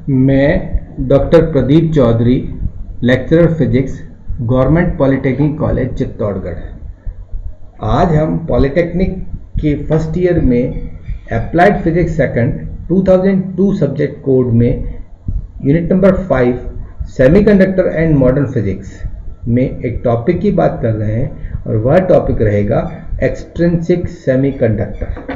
मैं doctor Pradeep Chaudhary, lecturer physics, government polytechnic college Chittorgarh. आज हम पॉलिटेक्निक के फर्स्ट ईयर में applied physics second 2002 subject code में unit number 5 semiconductor and modern physics में एक टॉपिक की बात कर रहे हैं और वह टॉपिक रहेगा एक्सट्रिंसिक सेमीकंडक्टर।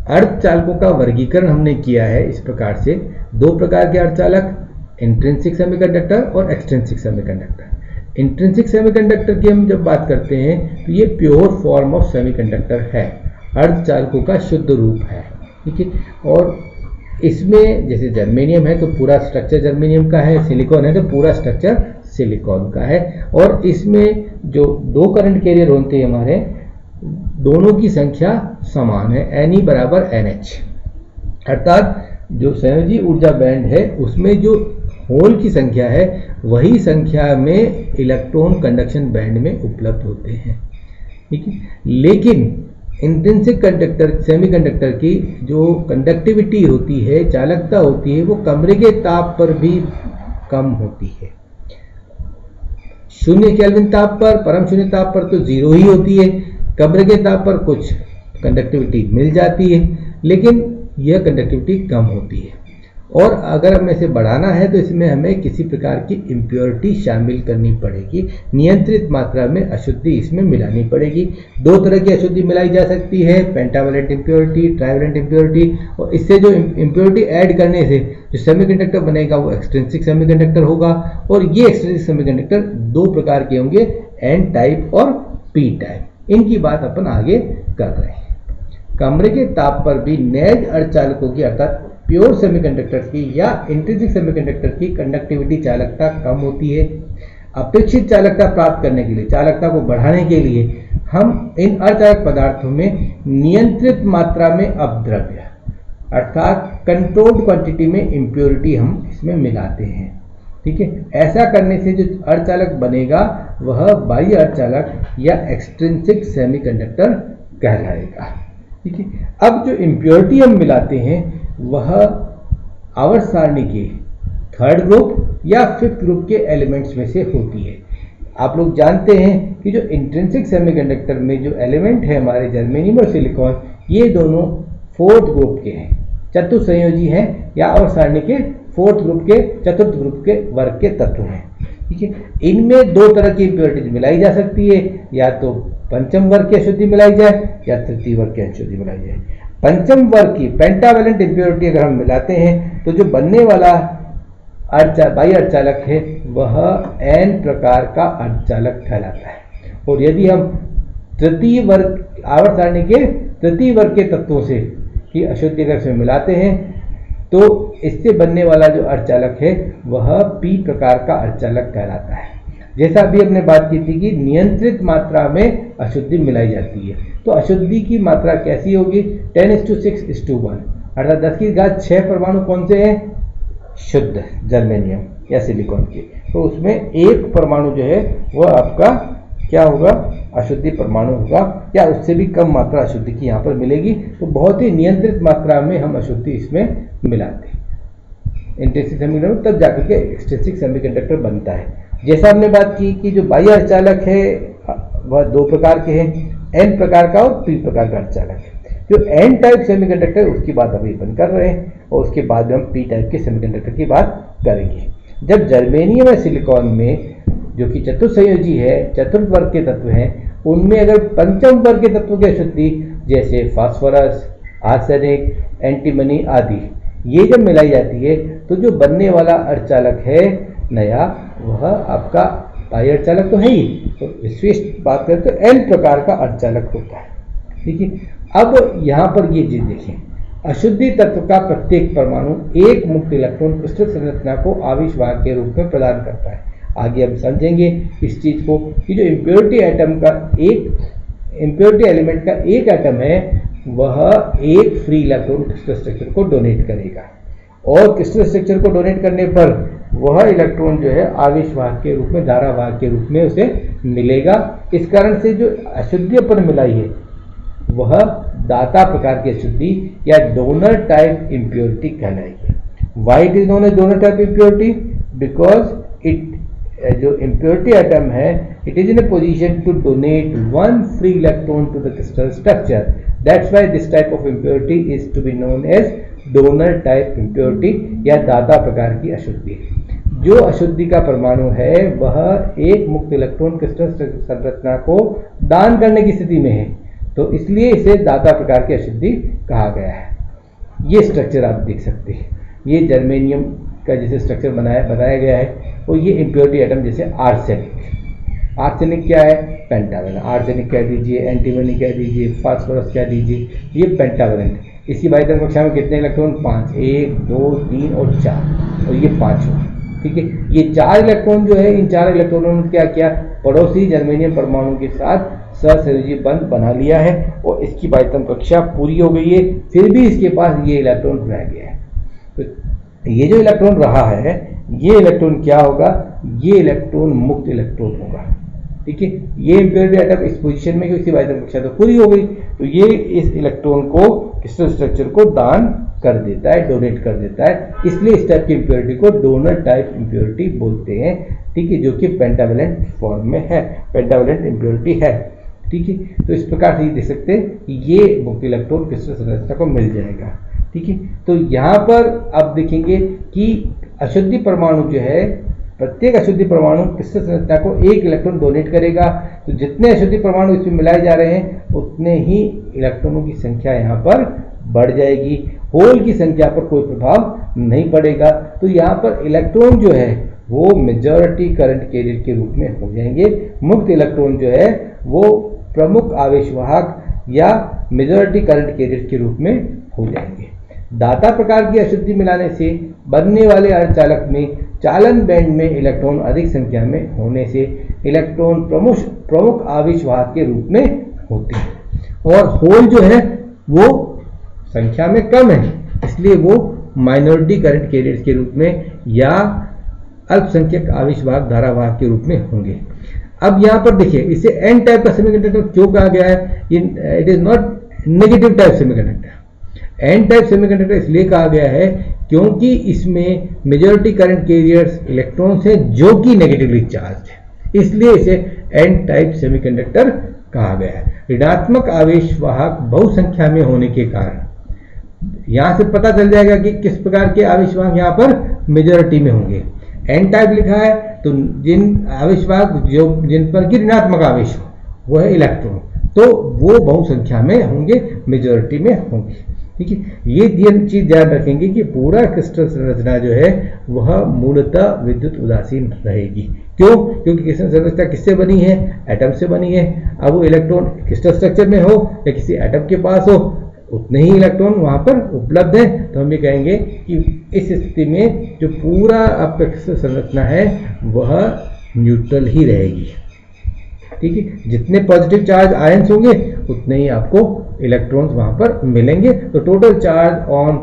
अर्धचालकों का वर्गीकरण हमने किया है इस प्रकार से, दो प्रकार के अर्धचालक, इंट्रिंसिक सेमीकंडक्टर और एक्सट्रिंसिक सेमीकंडक्टर। इंट्रिंसिक सेमीकंडक्टर की हम जब बात करते हैं तो ये प्योर फॉर्म ऑफ सेमीकंडक्टर है, अर्धचालकों का शुद्ध रूप है, ठीक है। और इसमें जैसे जर्मेनियम है तो पूरा स्ट्रक्चर जर्मेनियम का है, सिलिकॉन है तो पूरा स्ट्रक्चर सिलिकॉन का है। और इसमें जो दो करंट कैरियर होते हैं हमारे, दोनों की संख्या समान है, Ne बराबर NH, अर्थात जो संयोजी ऊर्जा बैंड है उसमें जो होल की संख्या है वही संख्या में इलेक्ट्रॉन कंडक्शन बैंड में उपलब्ध होते हैं, ठीक है। लेकिन इंट्रिंसिक कंडक्टर सेमीकंडक्टर की जो कंडक्टिविटी होती है, चालकता होती है, वो कमरे के ताप पर भी कम होती है। 0 केल्विन ताप पर, परम शून्य ताप पर तो 0 ही होती है, कमरे के ताप पर कुछ कंडक्टिविटी मिल जाती है, लेकिन यह कंडक्टिविटी कम होती है। और अगर हमें इसे बढ़ाना है तो इसमें हमें किसी प्रकार की इम्प्योरिटी शामिल करनी पड़ेगी, नियंत्रित मात्रा में अशुद्धि इसमें मिलानी पड़ेगी। दो तरह की अशुद्धि मिलाई जा सकती है, पेंटावलेंट इम्प्योरिटी, ट्राइवलेंट इम्प्योरिटी। और इससे जो इम्प्योरिटी ऐड करने से जो सेमीकंडक्टर बनेगा वो एक्सट्रिंसिक सेमीकंडक्टर होगा। और ये एक्सट्रिंसिक सेमीकंडक्टर दो प्रकार के होंगे, एन टाइप और पी टाइप। इनकी बात अपन आगे कर रहे हैं। कमरे के ताप पर भी नैज अर्धचालकों की अर्थात प्योर सेमीकंडक्टर की या इंट्रिंसिक सेमीकंडक्टर की कंडक्टिविटी चालकता कम होती है। अपेक्षित चालकता प्राप्त करने के लिए, चालकता को बढ़ाने के लिए हम इन अर्धचालक पदार्थों में नियंत्रित मात्रा में अपद्रव्य अर्थात कंट्रोल्ड क्वांटिटी में इम्प्योरिटी हम इसमें मिलाते हैं, ठीक है। ऐसा करने से जो अर्धचालक बनेगा वह बाह्य अर्धचालक या एक्सट्रिंसिक सेमीकंडक्टर कहलाएगा, ठीक है। अब जो इम्प्योरिटी हम मिलाते हैं वह आवर्त सारणी के थर्ड ग्रुप या फिफ्थ ग्रुप के एलिमेंट्स में से होती है। आप लोग जानते हैं कि जो इंट्रिंसिक सेमीकंडक्टर में जो एलिमेंट है हमारे जर्मेनियम और सिलिकॉन, ये दोनों फोर्थ ग्रुप के हैं, चतुर्थ संयोजी हैं या आवर्त सारणी के फोर्थ ग्रुप के, चतुर्थ ग्रुप के वर्ग के तत्व हैं, ठीक है। इनमें दो तरह की इम्प्योरिटीज मिलाई जा सकती है, या तो पंचम वर्ग की अशुद्धि मिलाई जाए या तृतीय वर्ग की अशुद्धि मिलाई जाए। पंचम वर्ग की पेंटावलेंट इम्प्योरिटी अगर हम मिलाते हैं तो जो बनने वाला बाह्य अर्धचालक है वह एन प्रकार का अर्धचालक कहलाता है। और यदि हम तृतीय वर्ग आवर्त सारणी के तृतीय वर्ग के तत्वों से की अशुद्धि अगर इसमें मिलाते हैं तो इससे बनने वाला जो अर्धचालक है वह पी प्रकार का अर्धचालक कहलाता है। जैसा अभी हमने बात की थी कि नियंत्रित मात्रा में अशुद्धि मिलाई जाती है, तो अशुद्धि की मात्रा कैसी होगी? 10:6:1, अर्थात 10⁻6 परमाणु कौन से हैं? शुद्ध जर्मेनियम या सिलिकॉन के। तो उसमें एक परमाणु जो है वह आपका क्या होगा? अशुद्धि परमाणु होगा, या उससे भी कम मात्रा अशुद्धि की यहाँ पर मिलेगी। तो बहुत ही नियंत्रित मात्रा में हम अशुद्धि इसमें मिलाते हैं। इंट्रिंसिक सेमीकंडक्टर तब जाकर के एक्सट्रिंसिक सेमीकंडक्टर बनता है। जैसा हमने बात की कि जो बाह्य अर्धचालक है वह दो प्रकार के हैं, एन प्रकार का और पी प्रकार का अर्धचालक है। जो एन टाइप सेमीकंडक्टर उसकी बात अभी अपन कर रहे हैं और उसके बाद में हम पी टाइप के सेमीकंडक्टर की बात करेंगे। जब जर्मेनियम या सिलिकॉन में जो कि चतुर्थ संयोजी है, चतुर्थ वर्ग के तत्व हैं, उनमें अगर पंचम वर्ग के तत्वों की अशुद्धि जैसे फास्फोरस, आर्सेनिक, एंटीमनी आदि ये जब मिलाई जाती है तो जो बनने वाला अर्धचालक है नया, वह आपका बाह्य अर्धचालक तो है ही, तो विशेष बात करें तो एन प्रकार का अर्धचालक होता है, ठीक है। अब यहाँ पर ये चीज देखें, अशुद्धि तत्व का प्रत्येक परमाणु एक मुक्त इलेक्ट्रॉन क्रिस्टल संरचना को आवेश वाहक के रूप में प्रदान करता है। आगे हम समझेंगे इस चीज को कि जो इम्प्योरिटी एलिमेंट का एक एटम है वह एक फ्री इलेक्ट्रॉन क्रिस्टल स्ट्रक्चर को डोनेट करेगा, और क्रिस्टल स्ट्रक्चर को डोनेट करने पर वह इलेक्ट्रॉन जो है आवेश वाहक के रूप में, धारा वाहक के रूप में उसे मिलेगा। इस कारण से जो अशुद्धि अपन मिलाई है वह दाता प्रकार की अशुद्धि या डोनर टाइप इम्प्योरिटी कहलाएगी। Why it is known as donor type impurity? Because it जो इम्प्योरिटी एटम है it is in a position to donate one free electron to the crystal structure. That's why this type of impurity is to be known as donor type impurity या दाता प्रकार की अशुद्धि। जो अशुद्धि का परमाणु है वह एक मुक्त इलेक्ट्रॉन क्रिस्टल संरचना को दान करने की स्थिति में है, तो इसलिए इसे दाता प्रकार की अशुद्धि कहा गया है। ये स्ट्रक्चर आप देख सकते हैं, ये जर्मेनियम का जैसे स्ट्रक्चर बताया गया है, और ये इम्प्योरिटी एटम जैसे आर्सेनिक। आर्सेनिक क्या है? पेंटावेलेंट। आर्सेनिक कह दीजिए, एंटीमनी कह दीजिए, फास्फोरस कह दीजिए, ये पेंटावेलेंट। इसकी बाह्यतम कक्षा में कितने इलेक्ट्रॉन? 5, 1, 2, 3 और 4, और ये 5 हो। ठीक है, ये 4 इलेक्ट्रॉन जो है, इन 4 इलेक्ट्रॉनों ने क्या किया? पड़ोसी जर्मेनियम परमाणु के साथ सहसंयोजी बंध बना लिया है और इसकी बाह्यतम कक्षा पूरी हो गई है, फिर भी इसके पास ये इलेक्ट्रॉन रह गया है। तो ये जो इलेक्ट्रॉन रहा है, ये इलेक्ट्रॉन क्या होगा? ये इलेक्ट्रॉन मुक्त इलेक्ट्रॉन होगा। ठीक है, ये इम्प्योरिटी एटम इस पोजीशन में, इसकी बाह्यतम कक्षा तो पूरी हो गई, तो ये इस इलेक्ट्रॉन को क्रिस्टल स्ट्रक्चर को दान कर देता है, डोनेट कर देता है, इसलिए इस टाइप की इम्प्योरिटी को डोनर टाइप इम्प्योरिटी बोलते हैं। ठीक है, जो कि पेंटावेलेंट फॉर्म में है, पेंटावेलेंट इम्प्योरिटी है। ठीक है, तो इस प्रकार से ये देख सकते हैं कि ये मुक्त इलेक्ट्रॉन क्रिस्टल संरचना को मिल जाएगा। ठीक है, तो यहाँ पर आप देखेंगे कि अशुद्धि परमाणु जो है, प्रत्येक अशुद्धि परमाणु क्रिस्टल संरचना को एक इलेक्ट्रॉन डोनेट करेगा, तो जितने अशुद्धि परमाणु इसमें मिलाए जा रहे हैं उतने ही इलेक्ट्रॉनों की संख्या यहाँ पर बढ़ जाएगी, होल की संख्या पर कोई प्रभाव नहीं पड़ेगा। तो यहाँ पर इलेक्ट्रॉन जो है वो मेजॉरिटी करंट कैरियर के रूप में हो जाएंगे। मुक्त इलेक्ट्रॉन जो है वो प्रमुख आवेशवाहक या मेजॉरिटी करंट कैरियर के रूप में हो जाएंगे। दाता प्रकार की अशुद्धि मिलाने से बनने वाले अर्धचालक में चालन बैंड में इलेक्ट्रॉन अधिक संख्या में होने से इलेक्ट्रॉन प्रमुख आवेशवाहक के रूप में होते हैं, और होल जो है वो संख्या में कम है, इसलिए वो माइनॉरिटी करंट कैरियर्स के रूप में या अल्पसंख्यक आवेशवाहक धारावाहक के रूप में होंगे। अब यहाँ पर देखिए, इसे एन टाइप का सेमीकंडक्टर क्यों कहा गया है? It is not negative type semiconductor. N type semiconductor इसलिए कहा गया है क्योंकि इसमें मेजॉरिटी करंट कैरियर्स इलेक्ट्रॉन्स हैं जो कि नेगेटिवली चार्ज है, इसलिए इसे एन टाइप सेमीकंडक्टर कहा गया है। ऋणात्मक आवेशवाहक बहुसंख्या में होने के कारण यहां से पता चल जाएगा कि किस प्रकार के आवेशवाहक यहां पर मेजॉरिटी में होंगे। एन टाइप लिखा है तो जिन आवेशवाहक जिन पर की ऋणात्मक आवेश हो वो है इलेक्ट्रॉन, तो वो बहुसंख्या में होंगे, मेजॉरिटी में होंगे। ठीक है, ये चीज ध्यान रखेंगे कि पूरा क्रिस्टल संरचना जो है वह मूलतः विद्युत उदासीन रहेगी। क्यों? क्योंकि क्रिस्टल संरचना किससे बनी है? एटम से बनी है। अब वो इलेक्ट्रॉन क्रिस्टल स्ट्रक्चर में हो या किसी एटम के पास हो, उतने ही इलेक्ट्रॉन वहां पर उपलब्ध है, तो हम ये कहेंगे कि इस स्थिति में जो पूरा आपका क्रिस्टल संरचना है वह न्यूट्रल ही रहेगी। ठीक है, जितने पॉजिटिव चार्ज आयंस होंगे उतने ही आपको इलेक्ट्रॉन्स वहां पर मिलेंगे। तो टोटल चार्ज ऑन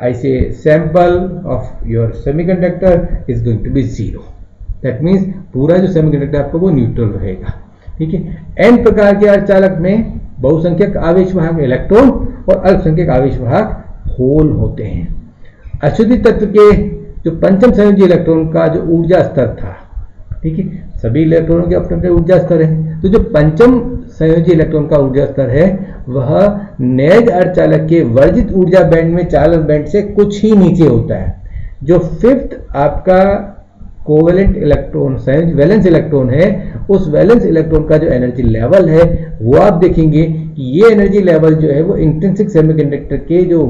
आई से sample of your semiconductor is going to be 0। That means पूरा जो सेमीकंडक्टर आपका वो न्यूट्रल रहेगा। ठीक है, एन प्रकार के अर्धचालक में बहुसंख्यक आवेशवाहक इलेक्ट्रॉन और अल्पसंख्यक आवेशवाहक होल होते हैं। अशुद्धि तत्व के जो पंचम संयोजी इलेक्ट्रॉन का जो ऊर्जा स्तर था, ठीक है, सभी इलेक्ट्रॉनों के अपने अपने ऊर्जा स्तर है, तो जो पंचम संयोजी इलेक्ट्रॉन का ऊर्जा स्तर है वह नेज अर्धचालक के वर्जित ऊर्जा बैंड में चालन बैंड से कुछ ही नीचे होता है। जो फिफ्थ आपका कोवेलेंट इलेक्ट्रॉन वैलेंस इलेक्ट्रॉन है, उस वैलेंस इलेक्ट्रॉन का जो एनर्जी लेवल है वो आप देखेंगे कि ये एनर्जी लेवल जो है वो इंट्रिंसिक सेमीकंडक्टर के जो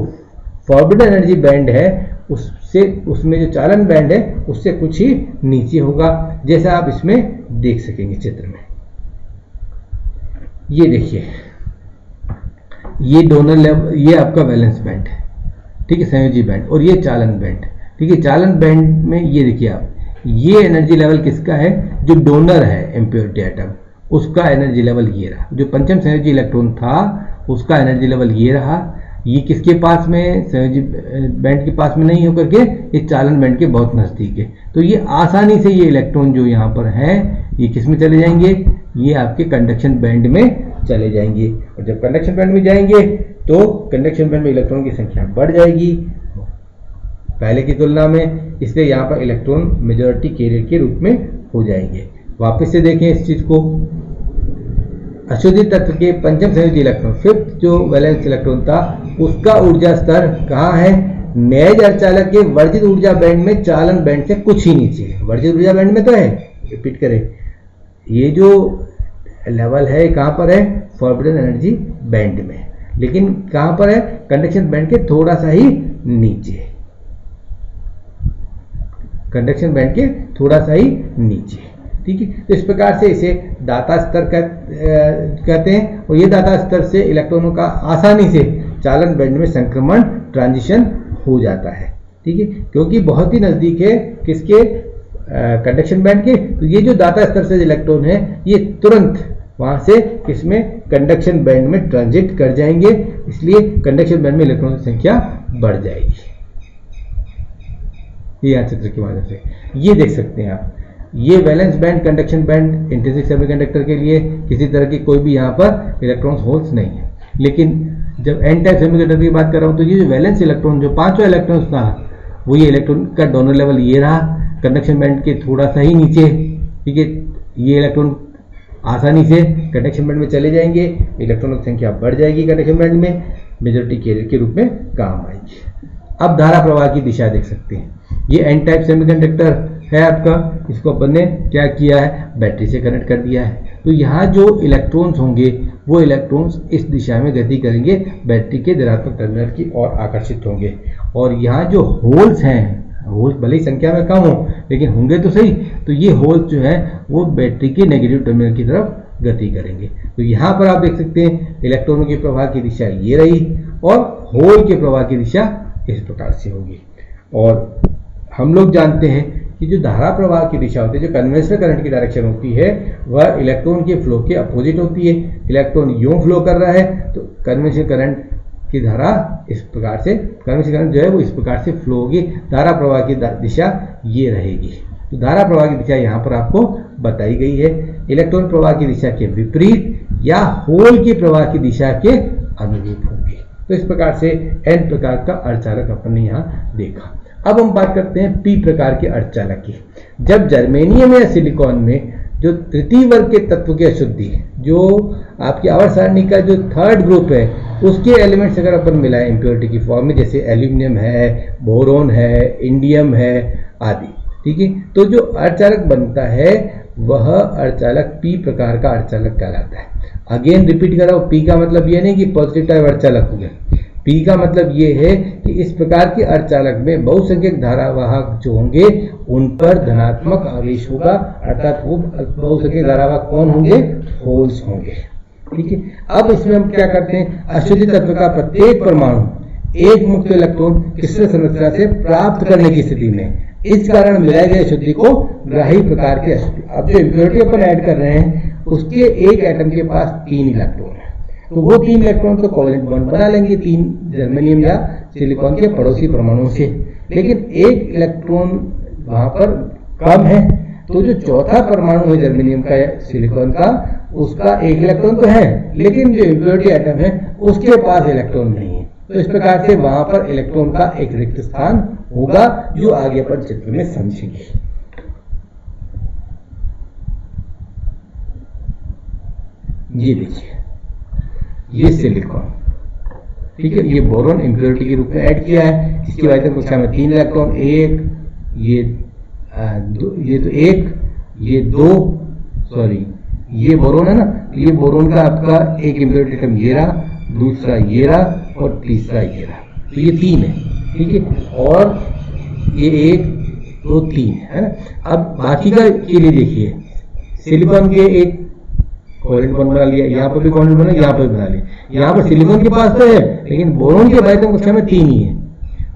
फॉरबिडन एनर्जी बैंड है उसमें जो चालन बैंड है उससे कुछ ही नीचे होगा, जैसा आप इसमें देख सकेंगे चित्र में। ये देखिए, ये डोनर लेवल, ये आपका वैलेंस बैंड है, ठीक है, संयोजी बैंड, और ये चालन बैंड। ठीक है, चालन बैंड में ये देखिए आप, ये एनर्जी लेवल किसका है? जो डोनर है इम्प्योरिटी एटम, उसका एनर्जी लेवल ये रहा। जो पंचम संयोजी इलेक्ट्रॉन था उसका एनर्जी लेवल ये रहा। ये किसके पास में? संयोजी बैंड के पास में नहीं होकर के ये चालन बैंड के बहुत नजदीक है। तो ये आसानी से ये इलेक्ट्रॉन जो यहाँ पर हैं ये किस में चले जाएंगे? ये आपके कंडक्शन बैंड में चले जाएंगे, और जब कंडक्शन बैंड में जाएंगे तो कंडक्शन बैंड में इलेक्ट्रॉन की संख्या बढ़ जाएगी पहले की तुलना में, इसलिए यहाँ पर इलेक्ट्रॉन मेजॉरिटी कैरियर के रूप में हो जाएंगे। वापस से देखें इस चीज को, अशुद्धि तत्व के पंचम संयोजी इलेक्ट्रॉन, फिफ्थ जो वैलेंस इलेक्ट्रॉन था, उसका ऊर्जा स्तर कहाँ है? नैज अर्धचालक के वर्जित ऊर्जा बैंड में चालन बैंड से कुछ ही नीचे है। वर्जित ऊर्जा बैंड में तो है, रिपीट करें, ये जो लेवल है कहाँ पर है? फॉरबिडन एनर्जी बैंड में, लेकिन कहाँ पर है? कंडक्शन बैंड के थोड़ा सा ही नीचे, कंडक्शन बैंड के थोड़ा सा ही नीचे, ठीक है। तो इस प्रकार से इसे दाता स्तर कहते हैं, और ये दाता स्तर से इलेक्ट्रॉनों का आसानी से चालन बैंड में संक्रमण ट्रांजिशन हो जाता है, ठीक है, क्योंकि बहुत ही नजदीक है किसके? कंडक्शन बैंड के। तो ये जो दाता स्तर से इलेक्ट्रॉन है ये तुरंत वहां से किसमें? कंडक्शन बैंड में ट्रांजिट कर जाएंगे, इसलिए कंडक्शन बैंड में इलेक्ट्रॉन की संख्या बढ़ जाएगी। ये यहाँ चित्र के माध्यम से ये देख सकते हैं आप, ये valence band, conduction band intrinsic semiconductor के लिए किसी तरह की कोई भी यहाँ पर इलेक्ट्रॉन्स होल्स नहीं है। लेकिन जब एन टाइप सेमीकंडक्टर की बात कर रहा हूँ तो ये जो वैलेंस इलेक्ट्रॉन, जो पांचवा इलेक्ट्रॉन था, वो ये इलेक्ट्रॉन का डोनर लेवल ये रहा, कंडक्शन बैंड के थोड़ा सा ही नीचे, ठीक है। ये इलेक्ट्रॉन आसानी से कंडक्शन बैंड में चले जाएंगे, इलेक्ट्रॉनों की संख्या बढ़ जाएगी कंडक्शन बैंड में, मेजॉरिटी कैरियर के रूप में काम आएगी। अब धारा प्रवाह की दिशा देख सकते हैं, ये एन टाइप सेमीकंडक्टर है आपका, इसको अपन ने क्या किया है? बैटरी से कनेक्ट कर दिया है। तो यहाँ जो इलेक्ट्रॉन्स होंगे वो इलेक्ट्रॉन्स इस दिशा में गति करेंगे, बैटरी के धनात्मक टर्मिनल की ओर आकर्षित होंगे, और यहाँ जो होल्स हैं, होल्स भले ही संख्या में कम हो लेकिन होंगे तो सही, तो ये होल्स जो है वो बैटरी के नेगेटिव टर्मिनल की तरफ गति करेंगे। तो यहाँ पर आप देख सकते हैं इलेक्ट्रॉनों के प्रवाह की दिशा ये रही, और होल के प्रवाह की दिशा इस प्रकार से होगी। और हम लोग जानते हैं कि जो धारा प्रवाह की दिशा होती है, जो कन्वेंशनल करंट की डायरेक्शन होती है, वह इलेक्ट्रॉन के फ्लो के अपोजिट होती है। इलेक्ट्रॉन यूं फ्लो कर रहा है तो कन्वेंशनल करंट की धारा इस प्रकार से, कन्वेंशनल करंट जो है वो इस प्रकार से फ्लो होगी, धारा प्रवाह की दिशा ये रहेगी। तो धारा प्रवाह की दिशा यहाँ पर आपको बताई गई है, इलेक्ट्रॉन प्रवाह की दिशा के विपरीत या होल के प्रवाह की दिशा के अनुरूप होगी। तो इस प्रकार से एन प्रकार का अर्धचालक अपन ने यहाँ देखा। अब हम बात करते हैं पी प्रकार के अर्धचालक की। जब जर्मेनियम या सिलिकॉन में जो तृतीय वर्ग के तत्व की अशुद्धि, जो आपकी आवर्त सारणी का जो थर्ड ग्रुप है, उसके एलिमेंट्स अगर अपन मिलाएं इम्प्योरिटी की फॉर्म में, जैसे एल्यूमिनियम है, बोरोन है, इंडियम है आदि, ठीक है, तो जो अर्धचालक बनता है वह अर्धचालक पी प्रकार का अर्धचालक कहलाता है। अगेन रिपीट कर रहा हूं, पी का मतलब ये नहीं कि पॉजिटिव टाइप अर्धचालक हो गया, पी का मतलब ये है कि इस प्रकार के अर्धचालक में बहुसंख्यक धारावाहक जो होंगे उन पर धनात्मक आवेश होगा, अर्थात वो बहुसंख्यक धारावाहक कौन होंगे? होल्स होंगे, ठीक है। अब इसमें हम क्या करते हैं? अशुद्धि तत्व का प्रत्येक परमाणु एक मुक्त इलेक्ट्रॉन क्रिस्टल संरचना से प्राप्त करने की स्थिति में इस कारण मिलाए गए अशुद्धि को ग्राही प्रकार की अशुद्धि। अब जो इम्प्योरिटी अपन ऐड कर रहे हैं उसके एक एटम के पास 3 इलेक्ट्रॉन है, तो वो 3 इलेक्ट्रॉन तो कोवेलेंट बॉन्ड बना लेंगे 3 जर्मेनियम या सिलिकॉन के पड़ोसी परमाणुओं से, लेकिन एक इलेक्ट्रॉन वहां पर कम है, तो जो चौथा परमाणु है जर्मेनियम का या सिलिकॉन का, उसका 1 इलेक्ट्रॉन तो है, लेकिन जो इम्प्योरिटी एटम है उसके पास इलेक्ट्रॉन नहीं है। तो इस प्रकार से वहां पर इलेक्ट्रॉन का एक रिक्त स्थान होगा, जो आगे पर चित्र में समझेंगे। ये देखिए, ये सिलिकॉन, ठीक है, ये बोरोन इम्प्योरिटी के रूप में ऐड किया है, इसकी वजह से कक्षा में 3 इलेक्ट्रॉन, एक ये तो एक, ये 2, सॉरी ये बोरोन है ना, ये बोरोन का आपका एक इम्प्योरिटी एटम ये रहा, दूसरा ये रहा और तीसरा ये रहा, तो ये 3 है, ठीक है, और ये 1 2 3 है ना। अब बाकी का के लिए देखिए, सिलिकॉन के एक कोवेलेंट बॉन्ड बना लिया, यहाँ पर भी कोवेलेंट बना, यहाँ पर भी बना लिया, यहाँ पर सिलिकॉन के पास तो है लेकिन बोरोन के बाह्यतम कक्षा में 3 ही है,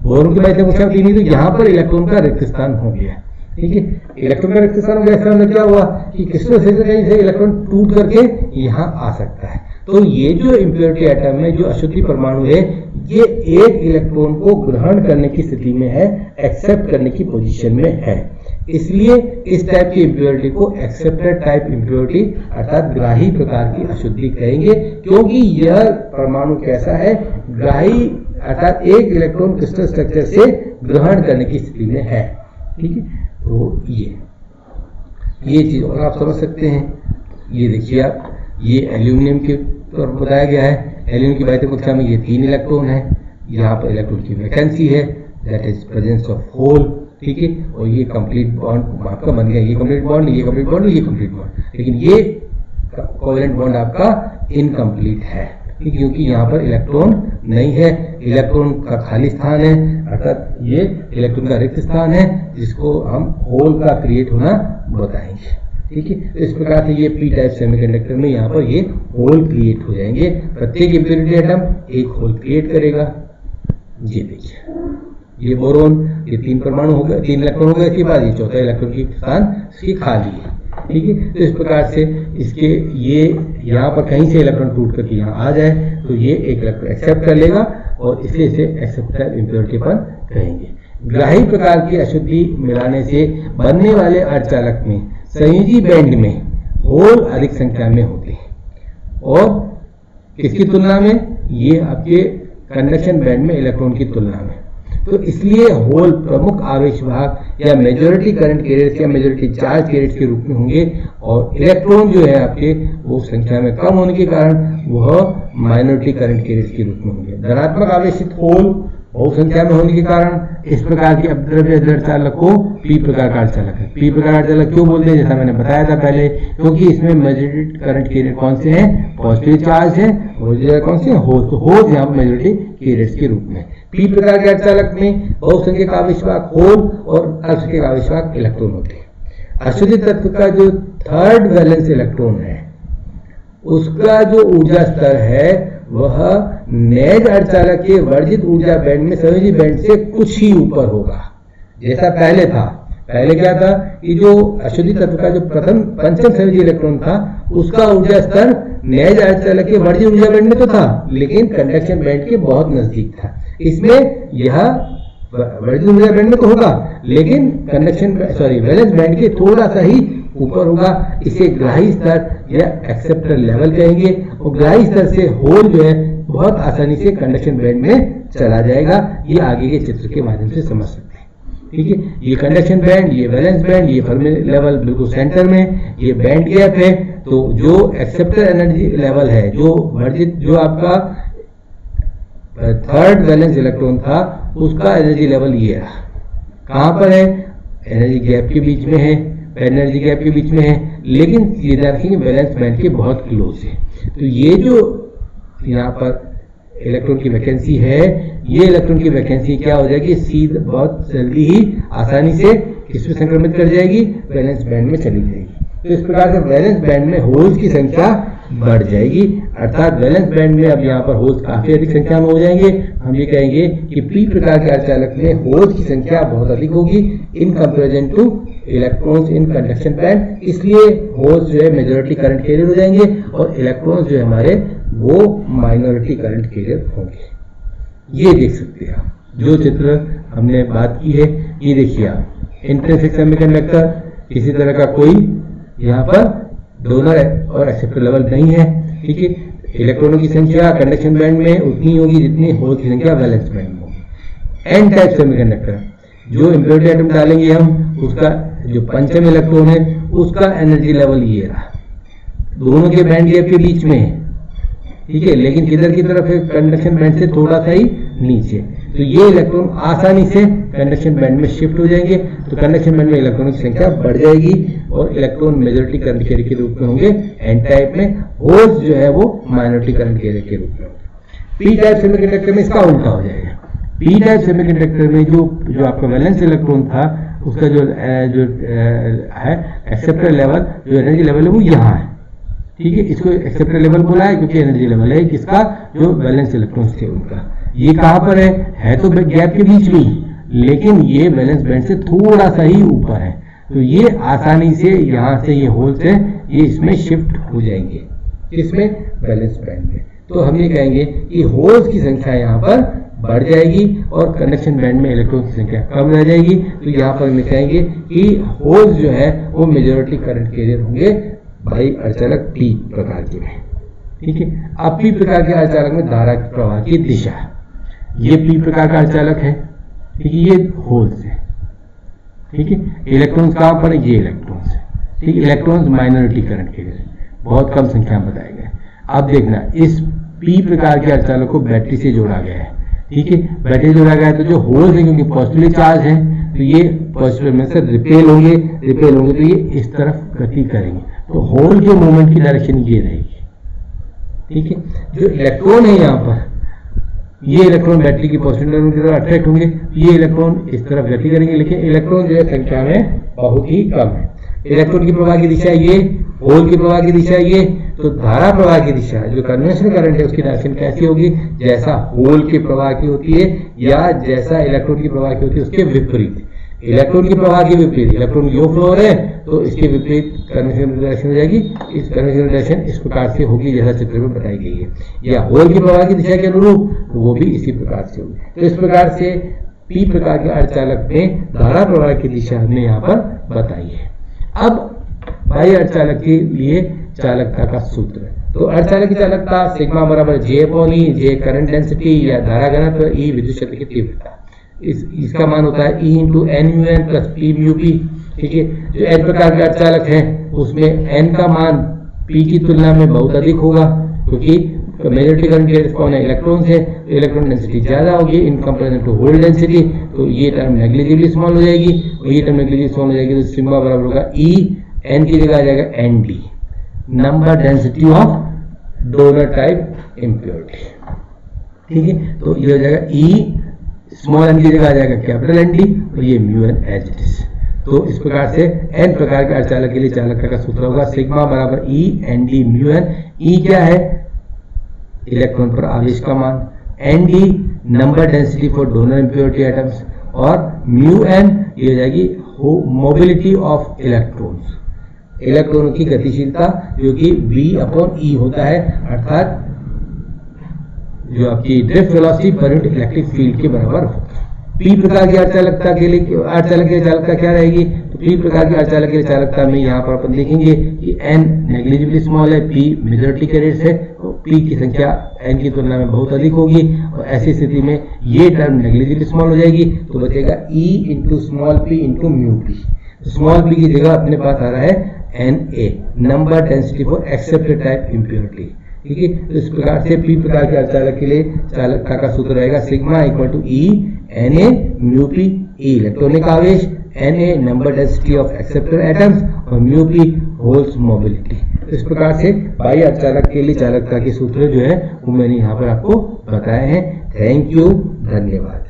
बोरोन के बाह्यतम कक्षा में 3 ही, तो यहाँ पर इलेक्ट्रॉन का रिक्त स्थान हो गया, ठीक है। इलेक्ट्रॉन का रिक्त स्थान हो गया, इसका मतलब क्या हुआ कि क्रिस्टल से कहीं से इलेक्ट्रॉन टूट करके यहाँ आ सकता है। तो ये जो इम्प्योरिटी एटम में जो अशुद्धि परमाणु है, ये एक इलेक्ट्रॉन को ग्रहण करने की स्थिति में है, एक्सेप्ट करने की पोजीशन में है। इसलिए इस टाइप की इम्प्योरिटी को एक्सेप्टेड टाइप इम्प्योरिटी अर्थात ग्राही प्रकार की अशुद्धि कहेंगे, क्योंकि यह परमाणु कैसा है, ग्राही अर्थात एक इलेक्ट्रॉन क्रिस्टल स्ट्रक्चर से ग्रहण करने की स्थिति में है। ठीक है, तो ये चीज और आप समझ सकते हैं। ये देखिए आप, ये एल्यूमिनियम के तौर पर बताया गया है। एल्यूमिनियम की बाह्य कक्षा में ये 3 इलेक्ट्रॉन है, यहाँ पर इलेक्ट्रॉन की वैकेंसी है, that is presence of hole. ठीक है, और ये कंप्लीट बॉन्ड आपका बन गया, ये कंप्लीट बॉन्ड, ये कंप्लीट बॉन्ड, ये कंप्लीट बॉन्ड, लेकिन ये कोवेलेंट बॉन्ड आपका इनकम्प्लीट है क्योंकि यहाँ पर इलेक्ट्रॉन नहीं है, इलेक्ट्रॉन का खाली स्थान है, अर्थात ये इलेक्ट्रॉन का रिक्त स्थान है जिसको हम होल का क्रिएट होना बताएंगे। ठीक है, तो इस प्रकार से ये पी टाइप सेमीकंडक्टर में यहाँ पर ये होल क्रिएट हो जाएंगे। प्रत्येक इम्प्योरिटी एटम एक होल क्रिएट करेगा। ये देखिए, ये बोरोन, ये 3 परमाणु हो गए, 3 इलेक्ट्रॉन हो गए, इसके बाद ये चौथा इलेक्ट्रॉन की स्थान इसकी खाली है। ठीक है, तो इस प्रकार से इसके ये यहाँ पर कहीं से इलेक्ट्रॉन टूट करके यहाँ आ जाए तो ये एक इलेक्ट्रॉन एक्सेप्ट कर लेगा और इसलिए इसे एक्सेप्टर इम्प्योरिटी पर कहेंगे। ग्राही प्रकार की अशुद्धि मिलाने से बनने वाले अर्धचालक में संयोजी बैंड में होल अधिक संख्या में होते हैं और किसकी तुलना में, ये आपके कंडक्शन बैंड में इलेक्ट्रॉन की तुलना में। तो इसलिए होल प्रमुख आवेश वाहक या मेजॉरिटी करंट कैरियर्स या मेजॉरिटी चार्ज कैरियर्स के रूप में होंगे और इलेक्ट्रॉन जो है आपके वो संख्या में कम होने के कारण वह माइनॉरिटी करंट कैरियर्स के रूप में होंगे। धनात्मक आवेशित होल बहु संख्या में होने के कारण इस प्रकार के अपद्रव्य अर्धचालक को पी प्रकार का अर्धचालक है। पी प्रकार अर्धचालक क्यों बोलते हैं, जैसा मैंने बताया था पहले, क्योंकि इसमें मेजॉरिटी करंट कैरियर कौन से हैं, पॉजिटिव चार्ज है, और कौन से होल, तो होल यहाँ पर मेजॉरिटी कैरियर्स के रूप में। पी प्रकार के अर्धचालक में बहुसंख्यक आवेशवाहक होल और अल्पसंख्यक आवेशवाहक इलेक्ट्रॉन होते हैं। अशुद्ध तत्व का जो 3rd वैलेंस इलेक्ट्रॉन है उसका जो ऊर्जा स्तर है वह नेज अर्धचालक के वर्जित ऊर्जा बैंड में संयोजी बैंड से कुछ ही ऊपर होगा, जैसा पहले था। पहले क्या था कि जो अशुद्धि तत्व का जो पंचम संयोजी इलेक्ट्रॉन था उसका ऊर्जा स्तर नेज अर्धचालक के वर्जित ऊर्जा बैंड में तो था लेकिन कंडक्शन बैंड के बहुत नजदीक था। इसमें यह वर्जित ऊर्जा बैंड में तो होगा लेकिन वैलेंस बैंड के थोड़ा सा ही ऊपर होगा। इसे ग्राही स्तर या एक्सेप्टर लेवल कहेंगे और ग्राही स्तर से होल जो है बहुत आसानी से कंडक्शन बैंड में चला जाएगा। ये आगे के चित्र के माध्यम से समझ सकते हैं। ठीक है, ये कंडक्शन बैंड, ये वैलेंस बैंड, ये फर्मी लेवल बिल्कुल सेंटर में, ये बैंड गैप है। तो जो एक्सेप्टर एनर्जी लेवल है, जो वर्जित जो आपका 3rd वैलेंस इलेक्ट्रॉन था उसका एनर्जी लेवल ये रहा। कहां पर है, एनर्जी गैप के बीच में है, एनर्जी गैप के बीच में है, लेकिन ये रखेंगे वैलेंस बैंड के बहुत क्लोज है। तो ये जो यहाँ पर इलेक्ट्रॉन की वैकेंसी है, ये इलेक्ट्रॉन की वैकेंसी क्या हो जाएगी, सीधे बहुत जल्दी ही आसानी से किसमें संक्रमित कर जाएगी, वैलेंस बैंड में चली जाएगी। तो इस प्रकार से वैलेंस बैंड में होल्स की संख्या बढ़ जाएगी, अर्थात वैलेंस बैंड में अब यहाँ पर होल्स काफी अधिक संख्या में हो जाएंगे। हम ये कहेंगे कि पी प्रकार के अर्धचालक में होल्स की संख्या बहुत अधिक होगी in comparison two electrons in conduction band. इसलिए होल्स जो है मेजॉरिटी करंट कैरियर हो जाएंगे और इलेक्ट्रॉन्स जो है हमारे वो माइनॉरिटी करंट कैरियर होंगे। ये देख सकते हैं आप, जो चित्र हमने बात की है ये देखिए आप। इंट्रिंसिक सेमीकंडक्टर, किसी तरह का कोई यहाँ पर डोनर और एक्सेप्टर लेवल नहीं है। ठीक है, इलेक्ट्रॉनों की संख्या कंडक्शन बैंड में उतनी होगी जितनी होल की संख्या वैलेंस बैंड में होगी। एन टाइप सेमीकंडक्टर, जो इम्प्योरिटी एटम डालेंगे हम, उसका जो पंचम इलेक्ट्रॉन है उसका एनर्जी लेवल ये रहा, दोनों के बैंड गैप के बीच में है। ठीक है, लेकिन किधर की तरफ है, कंडक्शन बैंड से थोड़ा सा ही नीचे। तो ये इलेक्ट्रॉन आसानी से कंडक्शन बैंड में शिफ्ट हो जाएंगे, तो कंडक्शन बैंड में इलेक्ट्रॉनों की संख्या बढ़ जाएगी और इलेक्ट्रॉन मेजॉरिटी करंट कैरियर के रूप में होंगे एन टाइप में, होल्स जो है वो माइनॉरिटी करंट कैरियर के रूप में होंगे। पी टाइप सेमीकंडक्टर में इसका उल्टा हो जाएगा। पी टाइप सेमीकंडक्टर में जो आपका वैलेंस इलेक्ट्रॉन था उसका जो है एक्सेप्टर लेवल, जो एनर्जी लेवल है वो यहाँ है। ठीक है, इसको एक्सेप्टर लेवल बोला है क्योंकि एनर्जी लेवल है किसका, जो वैलेंस इलेक्ट्रॉन्स थे उनका। ये कहां पर है तो गैप के बीच में, लेकिन ये वैलेंस बैंड से थोड़ा सा ही ऊपर है। तो ये आसानी से यहाँ से ये होल्स है ये इसमें शिफ्ट हो जाएंगे, इसमें वैलेंस बैंड में। तो हम ये कहेंगे कि होल्स की संख्या यहाँ पर बढ़ जाएगी और कंडक्शन बैंड में इलेक्ट्रॉन की संख्या कम रह जाएगी। तो यहाँ पर हम कहेंगे कि होल्स जो है वो मेजॉरिटी करंट कैरियर होंगे बाई अर्धचालक पी प्रकार के में। ठीक है, अब पी प्रकार के अर्धचालक में धारा के प्रवाह की दिशा, ये पी प्रकार का अर्धचालक है। ठीक है, ये होल्स है। ठीक है, इलेक्ट्रॉन्स कहाँ पर है, ये इलेक्ट्रॉन्स है। ठीक है, इलेक्ट्रॉन्स माइनॉरिटी करंट कैरियर बहुत कम संख्या में बताए गए। अब देखना, इस पी प्रकार के अर्धचालक को बैटरी से जोड़ा गया है। ठीक है, बैटरी जोड़ा गया है तो जो होल्स है क्योंकि पॉजिटिवली चार्ज है तो ये पॉजिटिव में से रिपेल होंगे तो ये इस तरफ गति करेंगे, तो होल के मूवमेंट की डायरेक्शन ये रहेगी। ठीक है, जो इलेक्ट्रॉन है यहाँ पर, ये इलेक्ट्रॉन बैटरी की पॉजिटिव टर्मिनल की तरफ अट्रैक्ट होंगे, ये इलेक्ट्रॉन इस तरफ गति करेंगे, लेकिन इलेक्ट्रॉन जो है संख्या में बहुत ही कम है। इलेक्ट्रॉन की प्रवाह की दिशा ये, होल की प्रवाह की दिशा ये, तो धारा प्रवाह की दिशा जो कन्वेंशनल करंट है उसकी डायरेक्शन कैसी होगी, जैसा होल के प्रवाह की होती है या जैसा इलेक्ट्रॉन की प्रवाह की होती है उसके विपरीत। इलेक्ट्रॉन की प्रवाह के विपरीत, इलेक्ट्रॉन यो फ्लो है तो इसके विपरीत कन्वेंशनल डायरेक्शन हो जाएगी। इस कन्वेंशनल डायरेक्शन इस प्रकार से होगी जैसा चित्र में बताई गई है, या होल की प्रवाह की दिशा के अनुरूप वो भी इसी प्रकार से होगी। तो इस प्रकार से पी प्रकार के अर्धचालक में धारा प्रवाह की दिशा हमने यहाँ पर बताई है। अब बाह्य अर्धचालक के लिए चालकता का सूत्र, तो अर्धचालक की चालकता सिग्मा बराबर जे अपॉन ई, जे करंट डेंसिटी या धारा घनत्व, ई विद्युत क्षेत्र की तीव्रता। इसका मान होता है E into N mu N plus P mu P. ठीक है, जो एन प्रकार के अर्धचालक है उसमें एन का मान पी की तुलना में बहुत अधिक होगा क्योंकि मेजॉरिटी करंट कैरियर्स कौन है, इलेक्ट्रॉन्स है, तो इलेक्ट्रॉन डेंसिटी ज्यादा होगी in comparison to hole density. तो ये टर्म नेग्लिजिबली स्मॉल हो जाएगी और ये टर्म नेग्लिजिबली स्मॉल हो जाएगी, तो सिग्मा बराबर होगा ई, एन की जगह आ जाएगा N D, number density of donor type impurity. ठीक है, तो ये हो जाएगा ई, स्मॉल एन की जगह आ जाएगा कैपिटल एन डी और ये mu N as it is. तो इस प्रकार से एन प्रकार के अर्धचालक के लिए चालकता का सूत्र होगा सिग्मा बराबर E N D mu N. E क्या है, इलेक्ट्रॉन पर आवेश का मान, N D number density for donor impurity atoms, और म्यू एन ये हो जाएगी मोबिलिटी ऑफ इलेक्ट्रॉन्स, इलेक्ट्रॉनों की गतिशीलता जो कि V अपॉन E होता है, अर्थात जो आपकी drift velocity per unit electric field के बराबर होगा। पी प्रकार की अर्धचालकता के लिए अर्धचालक की चालकता क्या रहेगी, तो पी प्रकार की अर्धचालक की चालकता में यहाँ पर अपन देखेंगे कि n नेग्लिजिबली स्मॉल है, p मेजॉरिटी कैरियर्स है, तो p की संख्या n की तुलना में बहुत अधिक होगी और ऐसी स्थिति में ये टर्म नेग्लिजिबली स्मॉल हो जाएगी, तो बचेगा e into small p into mu P. Small p की जगह अपने पास आ रहा है Na, number density for accepted type impurity. ठीक है, तो इस प्रकार से पी प्रकार के अर्धचालक के लिए चालकता का सूत्र रहेगा sigma equal to E Na mu P, E electronic आवेश, Na number density of accepted atoms और म्यू पी होल्स मोबिलिटी। इस प्रकार से बाह्य अर्धचालक के लिए चालकता के सूत्र जो है वो मैंने यहाँ पर आपको बताए हैं। थैंक यू, धन्यवाद।